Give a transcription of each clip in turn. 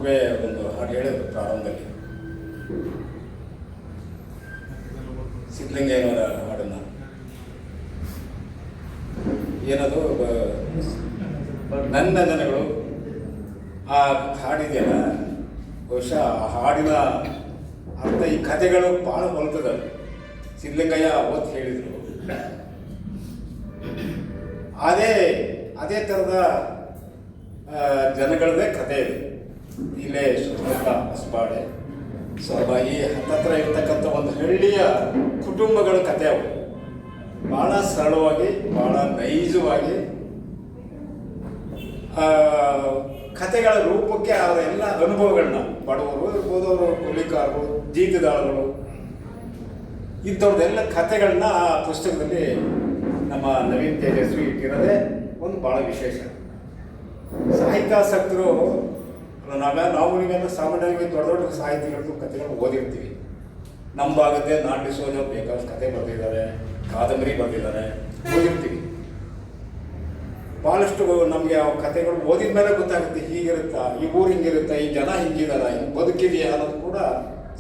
ಮಗುವೆ ಒಂದು ಹಾಡು ಹೇಳಿದ್ರು ಪ್ರಾರಂಭದಲ್ಲಿ, ಸಿದ್ಧಲಿಂಗಯ್ಯನವರ ಹಾಡನ್ನು. ಏನದು ನನ್ನ ಜನಗಳು ಆ ಹಾಡಿದೆಯಲ್ಲ, ಬಹುಶಃ ಆ ಹಾಡಿನ ಅರ್ಥ ಈ ಕಥೆಗಳು ಭಾಳ ಹೊಲ್ತದ. ಸಿದ್ಧಲಿಂಗಯ್ಯ ಅವತ್ತು ಹೇಳಿದರು. ಅದೇ ಥರದ ಜನಗಳದೇ ಕಥೆ ಇದೆ. ಇಲ್ಲೇ ಸುತ್ತಮುತ್ತ ಹೊಸಬಾಳೆ, ಈ ಹತ್ತತ್ರ ಇರ್ತಕ್ಕಂಥ ಒಂದು ಹಳ್ಳಿಯ ಕುಟುಂಬಗಳ ಕಥೆ ಅವು. ಭಾಳ ಸರಳವಾಗಿ, ಭಾಳ ನೈಜವಾಗಿ ಕಥೆಗಳ ರೂಪಕ್ಕೆ ಅವರ ಎಲ್ಲ ಅನುಭವಗಳನ್ನ, ಬಡವರು ಇರ್ಬೋದು, ಅವರು ಕೂಲಿಕಾರರು, ಜೀತದಾಳಗಳು, ಇಂಥವ್ರದ್ದೆಲ್ಲ ಕಥೆಗಳನ್ನ ಆ ಪುಸ್ತಕದಲ್ಲಿ ನಮ್ಮ ನವೀನ್ ತೇಜಸ್ವಿ ಇಟ್ಟಿರೋದೇ ಒಂದು ಭಾಳ ವಿಶೇಷ. ಸಾಹಿತ್ಯಾಸಕ್ತರು ನಾವು ನೀವೆಲ್ಲ ಸಾಮಾನ್ಯವಾಗಿ ದೊಡ್ಡ ದೊಡ್ಡ ಸಾಹಿತಿಗಳದ್ದು ಕಥೆಗಳು ಓದಿರ್ತೀವಿ. ನಮ್ಮ ಭಾಗದ್ದೇ ನಾಟ್ಯ ಸೋಜ ಬೇಕಾದಷ್ಟು ಕಥೆ ಬರೆದಿದ್ದಾರೆ, ಕಾದಂಬರಿ ಬರೆದಿದ್ದಾರೆ, ಓದಿರ್ತೀವಿ. ಭಾಳಷ್ಟು ನಮಗೆ ಆ ಕಥೆಗಳು ಓದಿದ ಮೇಲೆ ಗೊತ್ತಾಗುತ್ತೆ, ಹೀಗಿರುತ್ತಾ, ಈ ಊರು ಹಿಂಗಿರುತ್ತಾ, ಈ ಜನ ಹಿಂಗಿದಾರ, ಹಿಂಗೆ ಬದುಕಿದೆಯಾ ಅನ್ನೋದು ಕೂಡ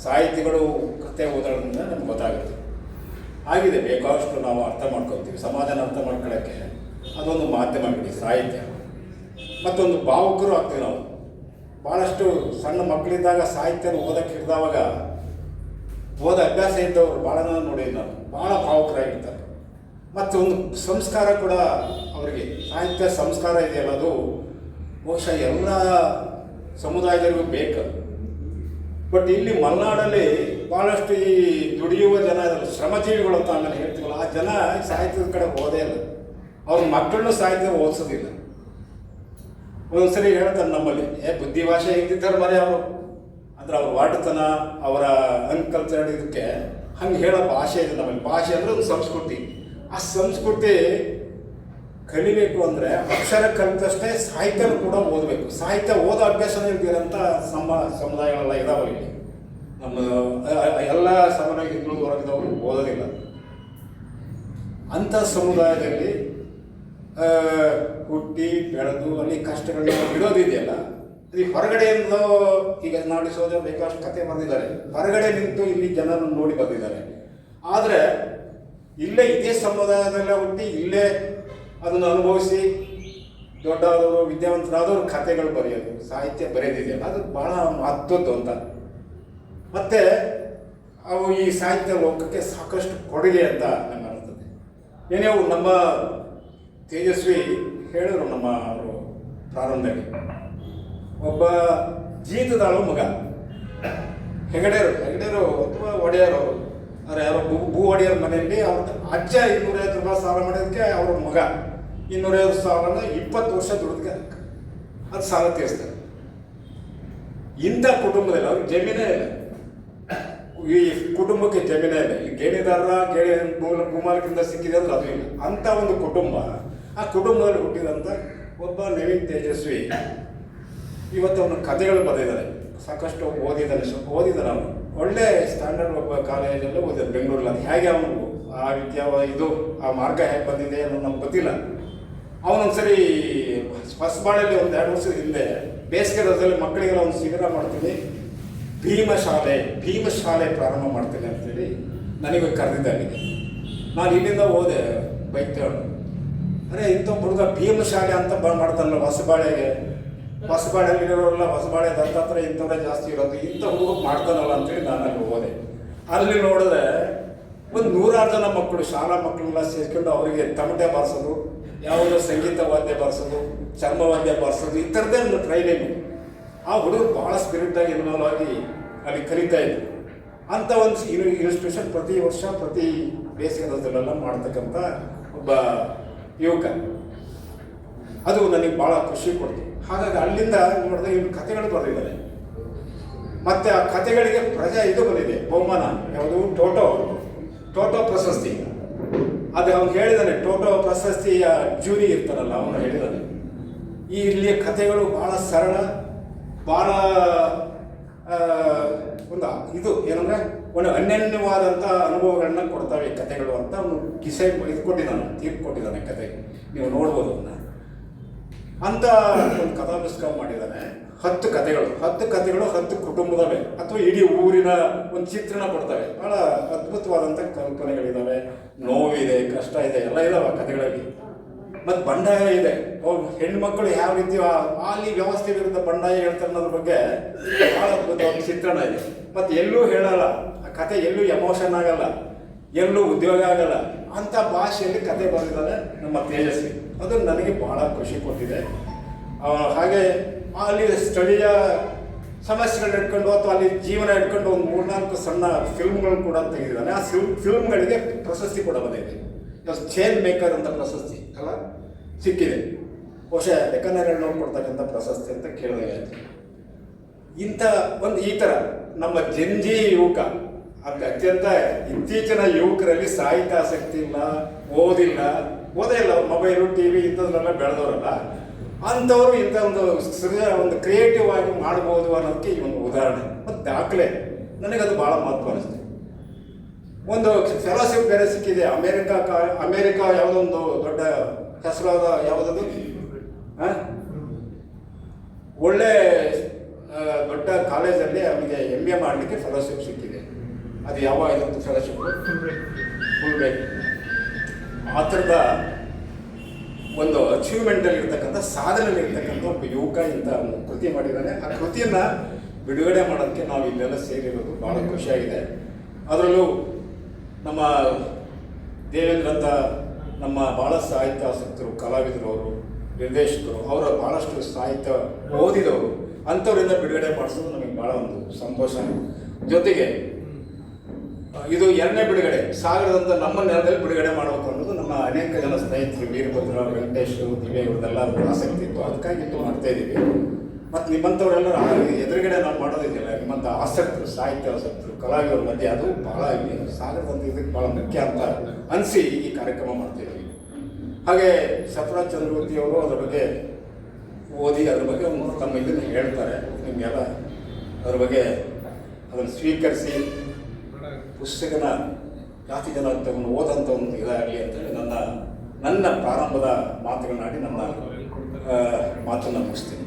ಸಾಹಿತಿಗಳು ಕಥೆ ಓದೋದ್ರಿಂದ ನಮ್ಗೆ ಗೊತ್ತಾಗುತ್ತೆ. ಆಗಿದೆ, ಬೇಕಾದಷ್ಟು ನಾವು ಅರ್ಥ ಮಾಡ್ಕೊತೀವಿ. ಸಮಾಜನ ಅರ್ಥ ಮಾಡ್ಕೊಳ್ಳೋಕ್ಕೆ ಅದೊಂದು ಮಾಧ್ಯಮ ಬಿಡಿ ಸಾಹಿತ್ಯ. ಮತ್ತೊಂದು ಭಾವುಕರು ಆಗ್ತೀವಿ ನಾವು. ಭಾಳಷ್ಟು ಸಣ್ಣ ಮಕ್ಕಳಿದ್ದಾಗ ಸಾಹಿತ್ಯನ ಓದಕ್ಕೆ ಹಿಡಿದವಾಗ ಓದ ಅಭ್ಯಾಸ ಇದ್ದವರು ಭಾಳ ನೋಡಿದ್ದು ನಾವು, ಭಾಳ ಭಾವುಕರಾಗಿರ್ತಾರೆ. ಮತ್ತು ಒಂದು ಸಂಸ್ಕಾರ ಕೂಡ ಅವರಿಗೆ, ಸಾಹಿತ್ಯ ಸಂಸ್ಕಾರ ಇದೆಯಲ್ಲ, ಅದು ಬಹುಶಃ ಎಲ್ಲ ಸಮುದಾಯದವರಿಗೂ ಬೇಕು. ಬಟ್ ಇಲ್ಲಿ ಮಲೆನಾಡಲ್ಲಿ ಭಾಳಷ್ಟು ಈ ದುಡಿಯುವ ಜನ ಇರಲ್ಲ, ಶ್ರಮಜೀವಿಗಳು ಅಂತ ಆಮೇಲೆ ಹೇಳ್ತೀವಲ್ಲ, ಆ ಜನ ಸಾಹಿತ್ಯದ ಕಡೆ ಓದೇ ಇಲ್ಲ. ಅವ್ರ ಮಕ್ಕಳನ್ನು ಸಾಹಿತ್ಯ ಓದಿಸೋದಿಲ್ಲ. ಒಂದೊಂದ್ಸರಿ ಹೇಳ್ತಾರೆ ನಮ್ಮಲ್ಲಿ, ಬುದ್ಧಿ ಭಾಷೆ ಹಿಂದಿದ್ದಾರೆ ಮರೆ ಅವರು ಅಂದ್ರೆ ಅವ್ರ ವಾಟತನ, ಅವರ ಅನ್ಕಲ್ಚರ್ಡ್ ಇದಕ್ಕೆ ಹಂಗೆ ಹೇಳೋ ಭಾಷೆ ಇದೆ ನಮ್ಮಲ್ಲಿ. ಭಾಷೆ ಅಂದರೆ ಒಂದು ಸಂಸ್ಕೃತಿ. ಆ ಸಂಸ್ಕೃತಿ ಕಲಿಬೇಕು ಅಂದರೆ ಅಕ್ಷರ ಕಲಿತಷ್ಟೇ ಸಾಹಿತ್ಯನೂ ಕೂಡ ಓದಬೇಕು. ಸಾಹಿತ್ಯ ಓದೋ ಅಭ್ಯಾಸನೇ ಇದ್ದೀರಂಥ ನಮ್ಮ ಸಮುದಾಯಗಳೆಲ್ಲ ಇದಾವೆ ಇಲ್ಲಿ. ನಮ್ಮ ಎಲ್ಲ ಸಮುದಾಯ ಹಿಂದುಳಿದ ವರ್ಗದವರು ಓದೋದಿಲ್ಲ. ಅಂಥ ಸಮುದಾಯದಲ್ಲಿ ಹುಟ್ಟಿ ಬೆಳೆದು ಅಲ್ಲಿ ಕಷ್ಟಗಳನ್ನ ಬಿಡೋದಿದೆಯಲ್ಲ, ಅದು ಹೊರಗಡೆಯಿಂದ ಈಗ ನಾಡಿಸೋದೇ ಬೇಕಾಷ್ಟು ಕತೆ ಬರೆದಿದ್ದಾರೆ. ಹೊರಗಡೆ ನಿಂತು ಇಲ್ಲಿ ಜನರನ್ನು ನೋಡಿ ಬಂದಿದ್ದಾರೆ. ಆದರೆ ಇಲ್ಲೇ ಇದೇ ಸಮುದಾಯದಲ್ಲೇ ಹುಟ್ಟಿ ಇಲ್ಲೇ ಅದನ್ನು ಅನುಭವಿಸಿ ದೊಡ್ಡವರು ವಿದ್ಯಾವಂತರಾದವರು ಕಥೆಗಳು ಬರೆಯೋದು, ಸಾಹಿತ್ಯ ಬರೆಯೋದಿದೆಯಲ್ಲ, ಅದು ಭಾಳ ಮಹತ್ವದ್ದು ಅಂತ. ಮತ್ತು ಅವು ಈ ಸಾಹಿತ್ಯ ಲೋಕಕ್ಕೆ ಸಾಕಷ್ಟು ಕೊಡುಗೆ ಅಂತ ನನಗೆ ಅನಿಸ್ತದೆ. ಏನೇ ನಮ್ಮ ತೇಜಸ್ವಿ ಹೇಳಿದ್ರು ನಮ್ಮ ಅವರು ಪ್ರಾರಂಭದಲ್ಲಿ, ಒಬ್ಬ ಜೀತದಾಳು ಮಗ, ಹೆಗಡೆಯರು ಅಥವಾ ಒಡೆಯರು, ಅವ್ರು ಯಾರೋ ಭೂ ಒಡೆಯರ ಮನೆಯಲ್ಲಿ ಅವ್ರ ಅಜ್ಜ 250 ರೂಪಾಯಿ ಸಾಲ ಮಾಡೋದಕ್ಕೆ ಅವ್ರ ಮಗ 250 ಸಾಲನ 20 ವರ್ಷ ದುಡಿದ್ಕೆ ಅದು ಸಾಲ ತೀರಿಸ್ತಾರೆ. ಇಂಥ ಕುಟುಂಬದಲ್ಲಿ ಅವ್ರಿಗೆ ಜಮೀನೇ ಇಲ್ಲ. ಈ ಕುಟುಂಬಕ್ಕೆ ಜಮೀನೇ ಇಲ್ಲ. ಈ ಗೇಣಿದಾರರ ಭೂಮಾಲಕಿಂದ ಸಿಕ್ಕಿದೆ ಅಂದ್ರೆ ಅದು ಇಲ್ಲ. ಅಂಥ ಒಂದು ಕುಟುಂಬ, ಆ ಕುಟುಂಬದಲ್ಲಿ ಹುಟ್ಟಿದಂಥ ಒಬ್ಬ ನವೀನ್ ತೇಜಸ್ವಿ ಇವತ್ತು ಅವನ ಕಥೆಗಳು ಬರೆದಿದ್ದಾರೆ. ಸಾಕಷ್ಟು ಓದಿದ್ದಾನೆ ಅವನು. ಒಳ್ಳೆ ಸ್ಟ್ಯಾಂಡರ್ಡ್ ಒಬ್ಬ ಕಾಲೇಜಲ್ಲೇ ಓದಿದ್ದಾನೆ ಬೆಂಗಳೂರಲ್ಲಿ. ಅದು ಹೇಗೆ ಅವನು ಆ ಮಾರ್ಗ ಹೇಗೆ ಬಂದಿದೆ ಅನ್ನೋದು ನಮ್ಗೆ ಗೊತ್ತಿಲ್ಲ. ಅವನೊಂದ್ಸರಿ ಹೊಸಬಾಳಲ್ಲಿ ಒಂದು 2 ವರ್ಷದ ಹಿಂದೆ ಬೇಸಿಗೆ ರಜದಲ್ಲಿ ಮಕ್ಕಳಿಗೆಲ್ಲ ಒಂದು ಶಿಬಿರ ಮಾಡ್ತೀನಿ, ಭೀಮಶಾಲೆ ಪ್ರಾರಂಭ ಮಾಡ್ತೀನಿ ಅಂತೇಳಿ ನನಗೆ ಕರೆದಿದ್ದಾಗಿದೆ. ನಾನು ಇಲ್ಲಿಂದ ಹೋದೆ ಬೈಕ್ ತಗೊಂಡು. ಅರೆ ಇಂಥ ಹುಡುಗ ಭೀಮಶಾಲೆ ಅಂತ ಮಾಡ್ತಾನಲ್ಲ ಹೊಸಬಾಳೆಯಲ್ಲಿರೋರೆಲ್ಲ, ಹೊಸಬಾಳೆ ದತ್ತಾತ್ರ ಇಂಥವ್ರೆ ಜಾಸ್ತಿ ಇರೋದು, ಇಂಥ ಹುಡುಗ ಮಾಡ್ತಾನಲ್ಲ ಅಂತೇಳಿ ನಾನು ಅಲ್ಲಿ ಹೋದೆ. ಅಲ್ಲಿ ನೋಡಿದ್ರೆ ಒಂದು 100 ಜನ ಮಕ್ಕಳು, ಶಾಲಾ ಮಕ್ಕಳೆಲ್ಲ ಸೇರ್ಕೊಂಡು ಅವರಿಗೆ ತಮಟೆ ಬಾರಿಸೋದು, ಯಾವುದೋ ಸಂಗೀತ ವಾದ್ಯ ಬಾರಿಸೋದು, ಚರ್ಮ ವಾದ್ಯ ಬಾರಿಸೋದು, ಈ ಥರದ್ದೇ ಒಂದು ಟ್ರೈನಿಂಗು. ಆ ಹುಡುಗರು ಭಾಳ ಸ್ಪಿರಿಟಾಗಿ ಇನ್ವಾಲ್ವ್ ಆಗಿ ಅಲ್ಲಿ ಕಲಿತಾ ಇದ್ರು. ಅಂಥ ಒಂದು ಇನ್ಸ್ಟಿಟ್ಯೂಷನ್ ಪ್ರತಿ ವರ್ಷ ಪ್ರತಿ ಬೇಸಿಗೆ ರಜದಲ್ಲೆಲ್ಲ ಮಾಡ್ತಕ್ಕಂಥ ಒಬ್ಬ ಯುವಕ. ಅದು ನನಗೆ ಭಾಳ ಖುಷಿ ಕೊಡ್ತು. ಹಾಗಾಗಿ ಅಲ್ಲಿಂದ ನೋಡಿದ್ರೆ ಇನ್ನು ಕಥೆಗಳು ಬರೆದಿದ್ದಾರೆ. ಮತ್ತು ಆ ಕಥೆಗಳಿಗೆ ಇದು ಬಂದಿದೆ ಬಹುಮಾನ, ಯಾವುದು ಟೋಟೋ ಪ್ರಶಸ್ತಿ. ಅದು ಅವ್ನು ಹೇಳಿದ್ದಾನೆ, ಟೋಟೋ ಪ್ರಶಸ್ತಿಯ ಜೂರಿ ಇರ್ತಾರಲ್ಲ, ಅವನು ಹೇಳಿದ್ದಾನೆ ಈ ಇಲ್ಲಿಯ ಕಥೆಗಳು ಭಾಳ ಸರಳ, ಭಾಳ ಒಂದು ಏನಂದರೆ ಒಂದು ಅನ್ಯನ್ಯವಾದಂಥ ಅನುಭವಗಳನ್ನ ಕೊಡ್ತಾವೆ ಕಥೆಗಳು ಅಂತ ಅವನು ಡಿಸೈಡ್ ಇದು ಕೊಟ್ಟಿದ್ದಾನೆ, ತೀರ್ಪು ಕೊಟ್ಟಿದ್ದಾನೆ. ಕತೆ ನೀವು ನೋಡ್ಬೋದು. ಅವನ್ನ ಅಂತ ಒಂದು ಕಥಾ ಪುಸ್ತಕ ಮಾಡಿದ್ದಾನೆ. 10 ಕಥೆಗಳು 10 ಕುಟುಂಬದವೇ ಅಥವಾ ಇಡೀ ಊರಿನ ಒಂದು ಚಿತ್ರಣ ಕೊಡ್ತವೆ. ಬಹಳ ಅದ್ಭುತವಾದಂಥ ಕಲ್ಪನೆಗಳಿದ್ದಾವೆ, ನೋವಿದೆ, ಕಷ್ಟ ಇದೆ, ಎಲ್ಲ ಇದಾವೆ ಕಥೆಗಳಲ್ಲಿ. ಮತ್ತು ಬಂಡಾಯ ಇದೆ, ಹೆಣ್ಮಕ್ಳು ಯಾವ ರೀತಿ ಅಲ್ಲಿ ವ್ಯವಸ್ಥೆ ವಿರುದ್ಧ ಬಂಡಾಯ ಹೇಳ್ತಾರೆ ಅನ್ನೋದ್ರ ಬಗ್ಗೆ ಭಾಳ ಅದ್ಭುತವಾದ ಚಿತ್ರಣ ಇದೆ. ಮತ್ತು ಎಲ್ಲೂ ಹೇಳಲ್ಲ, ಆ ಕತೆ ಎಲ್ಲೂ ಎಮೋಷನ್ ಆಗಲ್ಲ, ಎಲ್ಲೂ ಉದ್ಯೋಗ ಆಗಲ್ಲ, ಅಂಥ ಭಾಷೆಯಲ್ಲಿ ಕತೆ ಬರೆದಿದ್ದಾರೆ ನಮ್ಮ ತೇಜಸ್ವಿ. ಅದು ನನಗೆ ಭಾಳ ಖುಷಿ ಕೊಟ್ಟಿದೆ. ಹಾಗೆ ಅಲ್ಲಿ ಸ್ಥಳೀಯ ಸಮಸ್ಯೆಗಳನ್ನ ಇಟ್ಕೊಂಡು ಅಥವಾ ಅಲ್ಲಿ ಜೀವನ ಇಟ್ಕೊಂಡು ಒಂದು 3-4 ಸಣ್ಣ ಫಿಲ್ಮ್ಗಳನ್ನು ಕೂಡ ತೆಗೆದಿದ್ದಾನೆ. ಆ ಫಿಲ್ಮ್ಗಳಿಗೆ ಪ್ರಶಸ್ತಿ ಕೂಡ ಬಂದಿದೆ. ಚೇನ್ ಮೇಕರ್ ಅಂತ ಪ್ರಶಸ್ತಿ ಅಲ್ಲ ಸಿಕ್ಕಿದೆ, ಬಹುಶಃ ಲೆಕ್ಕನಗಳು ಕೊಡ್ತಕ್ಕಂಥ ಪ್ರಶಸ್ತಿ ಅಂತ ಕೇಳಿದೆ. ಈ ಥರ ನಮ್ಮ ಜಂಜಿ ಯುವಕ, ಅತ್ಯಂತ ಇತ್ತೀಚಿನ ಯುವಕರಲ್ಲಿ ಸಾಹಿತ್ಯ ಆಸಕ್ತಿ ಇಲ್ಲ, ಓದೇ ಇಲ್ಲ, ಮೊಬೈಲು ಟಿವಿ ಇಂಥದ್ರೆಲ್ಲ ಬೆಳೆದವರಲ್ಲ, ಅಂಥವ್ರು ಇಂಥ ಒಂದು ಕ್ರಿಯೇಟಿವ್ ಆಗಿ ಮಾಡ್ಬೋದು ಅನ್ನೋದಕ್ಕೆ ಈ ಒಂದು ಉದಾಹರಣೆ ಮತ್ತು ದಾಖಲೆ. ನನಗದು ಭಾಳ ಮಹತ್ವ ಅನಿಸ್ತು. ಒಂದು ಫೆಲೋಶಿಪ್ ಬೇರೆ ಸಿಕ್ಕಿದೆ. ಅಮೇರಿಕಾ ಯಾವುದೋ ಒಂದು ದೊಡ್ಡ ಹೆಸರಾದ ಯಾವುದದು ಒಳ್ಳೆ ದೊಡ್ಡ ಕಾಲೇಜಲ್ಲಿ ಅವನಿಗೆ MA ಮಾಡಲಿಕ್ಕೆ ಫೆಲೋಶಿಪ್ ಸಿಕ್ಕಿದೆ. ಅದು ಯಾವ ಇದೊಂದು ಫೆಲೋಶಿಪ್ ಫುಲ್ಬ್ರೈಟ್. ಆ ಥರದ ಒಂದು ಅಚೀವ್ಮೆಂಟಲ್ಲಿ ಇರ್ತಕ್ಕಂಥ ಸಾಧನೆಯಲ್ಲಿ ಇರ್ತಕ್ಕಂಥ ಒಬ್ಬ ಯುವಕ ಇಂಥ ಒಂದು ಕೃತಿ ಮಾಡಿದ್ದಾನೆ. ಆ ಕೃತಿಯನ್ನು ಬಿಡುಗಡೆ ಮಾಡೋದಕ್ಕೆ ನಾವು ಇಲ್ಲೆಲ್ಲ ಸೇರಿರೋದು ಭಾಳ ಖುಷಿಯಾಗಿದೆ. ಅದರಲ್ಲೂ ನಮ್ಮ ದೇವೇಂದ್ರ ಅಂತ ನಮ್ಮ ಭಾಳ ಸಾಹಿತ್ಯ ಆಸಕ್ತರು, ಕಲಾವಿದರು, ಅವರು ನಿರ್ದೇಶಕರು, ಅವರ ಭಾಳಷ್ಟು ಸಾಹಿತ್ಯ ಓದಿದವರು, ಅಂಥವರಿಂದ ಬಿಡುಗಡೆ ಮಾಡಿಸೋದು ನಮಗೆ ಭಾಳ ಒಂದು ಸಂತೋಷ. ಜೊತೆಗೆ ಇದು 2ನೇ ಬಿಡುಗಡೆ, ಸಾಗರದಂತ ನಮ್ಮ ನೆಲದಲ್ಲಿ ಬಿಡುಗಡೆ ಮಾಡಬೇಕು ಅನ್ನೋದು ನಮ್ಮ ಅನೇಕ ಜನ ಸ್ನೇಹಿತರು, ವೀರಭದ್ರ, ವೆಂಕಟೇಶ್, ದಿವ್ಯ ಇವ್ರದ್ದೆಲ್ಲ ಆಸಕ್ತಿ ಇತ್ತು. ಅದಕ್ಕಾಗಿತ್ತು ಮಾಡ್ತಾ ಇದ್ದೀವಿ. ಮತ್ತು ನಿಮ್ಮಂಥವರೆಲ್ಲ ಎದುರುಗಡೆ ನಾವು ಮಾಡೋದಿದೆಯಲ್ಲ, ನಿಮ್ಮಂಥ ಆಸಕ್ತರು, ಸಾಹಿತ್ಯ ಆಸಕ್ತರು, ಕಲಾವಿದರ ಮಧ್ಯೆ ಅದು ಭಾಳ ಇಲ್ಲಿ ಸಾಗರದಂತ ಇದಕ್ಕೆ ಭಾಳ ಮುಖ್ಯ ಅಂತ ಅನಿಸಿ ಈ ಕಾರ್ಯಕ್ರಮ ಮಾಡ್ತಾಯಿದ್ವಿ. ಹಾಗೆ ಸಫರಾಜ್ ಚಂದ್ರವರ್ತಿ ಅವರು ಅದ್ರ ಬಗ್ಗೆ ಓದಿ ಅದ್ರ ಬಗ್ಗೆ ಒಂದು ತಮ್ಮ ಇದನ್ನು ಹೇಳ್ತಾರೆ. ನಿಮಗೆಲ್ಲ ಅದ್ರ ಬಗ್ಗೆ ಅದನ್ನು ಸ್ವೀಕರಿಸಿ ಪುಸ್ತಕನ ಜಾತಿ ಜನ ತಗೊಂಡು ಓದಂಥ ಒಂದು ಇದಾಗಲಿ ಅಂತೇಳಿ ನನ್ನ ಪ್ರಾರಂಭದ ಮಾತುಗಳನ್ನಾಡಿ ನನ್ನ ಮಾತನ್ನು ಮುಗಿಸ್ತೀನಿ.